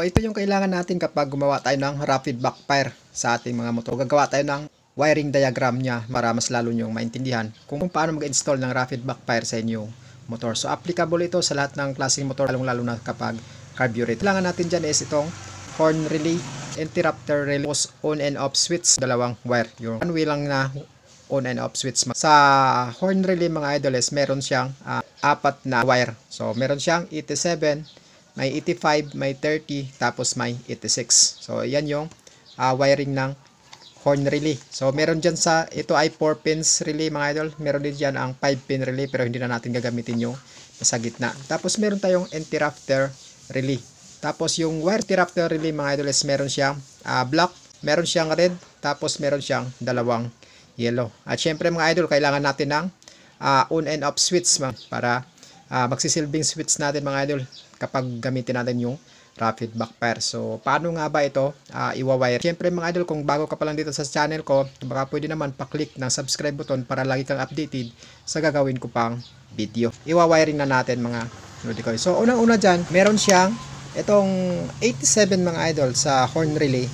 ito yung kailangan natin kapag gumawa tayo ng rapid backfire sa ating mga motor. Gagawa tayo ng wiring diagram niya para mas lalo nyong maintindihan kung paano mag-install ng rapid backfire sa inyong motor. So applicable ito sa lahat ng klaseng motor, lalong-lalo na kapag carburetor. Kailangan natin dyan is itong horn relay, interrupter relay, on and off switch, dalawang wire. Yung one way lang na on and off switch. Sa horn relay mga idols, meron siyang apat na wire. So meron siyang 87, may 85, may 30, tapos may 86. So yan yung wiring ng horn relay. So meron dyan sa, ito ay 4 pins relay mga idol. Meron din dyan ang 5 pin relay, pero hindi na natin gagamitin yung sa gitna. Tapos meron tayong interrupter relay. Tapos yung wire interrupter relay mga idol, meron siyang black, meron siyang red, tapos meron siyang dalawang yellow. At syempre mga idol, kailangan natin ng on and off switch para magsisilbing switch natin mga idol kapag gamitin natin yung rapid backfire. So paano nga ba ito iwa-wire? Syempre mga idol, kung bago ka pa lang dito sa channel ko, baka pwede naman pa-click ng subscribe button para lagi kang updated sa gagawin ko pang video. Iwa-wiring na natin mga idol. So unang-una dyan, meron siyang itong 87 mga idol sa horn relay.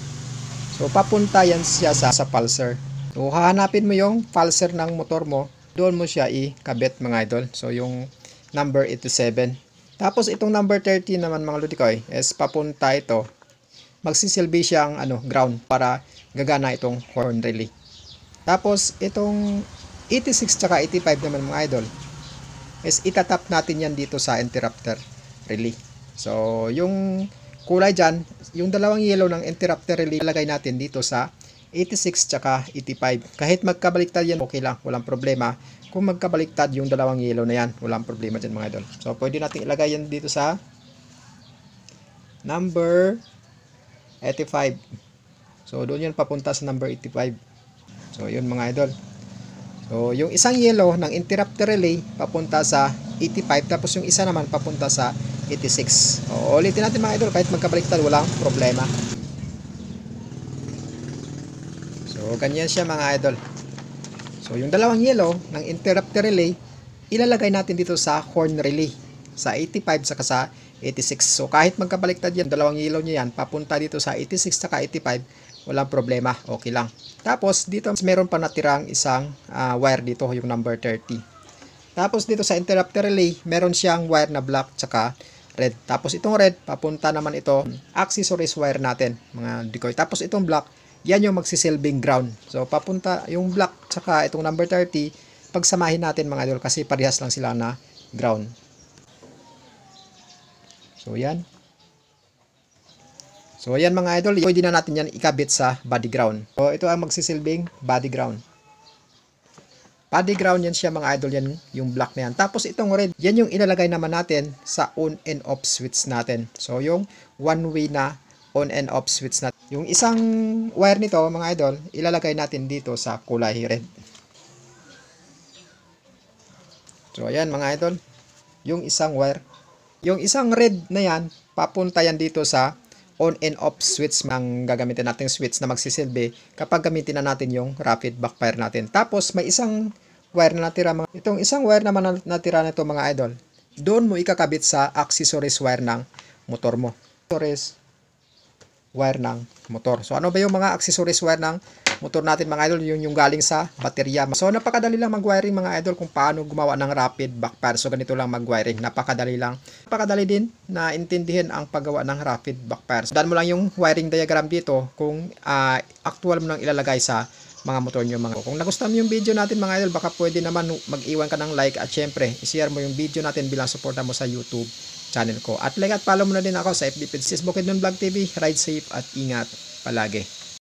So papunta yan siya sa pulsar. So hahanapin mo yung pulsar ng motor mo, doon mo siya ikabit mga idol. So yung number 87. Tapos itong number 30 naman mga ludikoy is papunta ito. Magsisilbi siyang ground para gagana itong horn relay. Tapos itong 86 tsaka 85 naman mga idol is itatap natin yan dito sa interrupter relay. So yung kulay dyan, yung dalawang yellow ng interrupter relay, ilagay natin dito sa 86 tsaka 85. Kahit magkabaliktad yan, okay lang, walang problema. Kung magkabaliktad yung dalawang yellow na yan, walang problema dyan mga idol. So pwede natin ilagay yan dito sa number 85. So doon yan papunta sa number 85. So yun mga idol. So yung isang yellow ng interrupter relay papunta sa 85, tapos yung isa naman papunta sa 86. So ulitin natin mga idol, kahit magkabaliktad walang problema. So ganyan siya mga idol. So yung dalawang yellow ng interrupter relay, ilalagay natin dito sa horn relay sa 85 saka sa 86. So kahit magkabaliktad yan, dalawang yellow niya yan, papunta dito sa 86 saka 85, walang problema, okay lang. Tapos dito meron pa natirang isang wire dito, yung number 30. Tapos dito sa interrupter relay, meron siyang wire na black saka red. Tapos itong red, papunta naman ito accessories wire natin, mga decoy. Tapos itong black, yan yung magsisilbing ground. So papunta yung black tsaka itong number 30, pagsamahin natin mga idol kasi parehas lang sila na ground. So yan. So yan mga idol, pwede na natin yan ikabit sa body ground. So ito ang magsisilbing body ground. Body ground yan siya mga idol, yan yung black na yan. Tapos itong red, yan yung ilalagay naman natin sa on and off switch natin. So yung one way na on and off switch natin. Yung isang wire nito mga idol, ilalagay natin dito sa kulay red. So ayan mga idol, yung isang wire. Yung isang red na yan, papunta yan dito sa on and off switch, ang gagamitin natin switch na magsisilbi kapag gamitin na natin yung rapid backfire natin. Tapos may isang wire na natira, itong isang wire naman na natira nito mga idol, doon mo ikakabit sa accessories wire ng motor mo. Accessories wire ng motor. So ano ba yung mga accessories wire ng motor natin mga idol? Yung galing sa baterya. So napakadali lang mag-wiring mga idol kung paano gumawa ng rapid backfire. So ganito lang mag-wiring. Napakadali lang. Napakadali din na intindihin ang paggawa ng rapid backfire. So daan mo lang yung wiring diagram dito kung actual mo nang ilalagay sa mga motor nyo mga. Kung nagustuhan mo yung video natin mga idol, baka pwede naman mag-iwan ka ng like at syempre i-share mo yung video natin bilang suporta mo sa YouTube channel ko. At like at follow mo na din ako sa FB page, Facebook, Edmond Vlog TV. Ride safe at ingat palagi.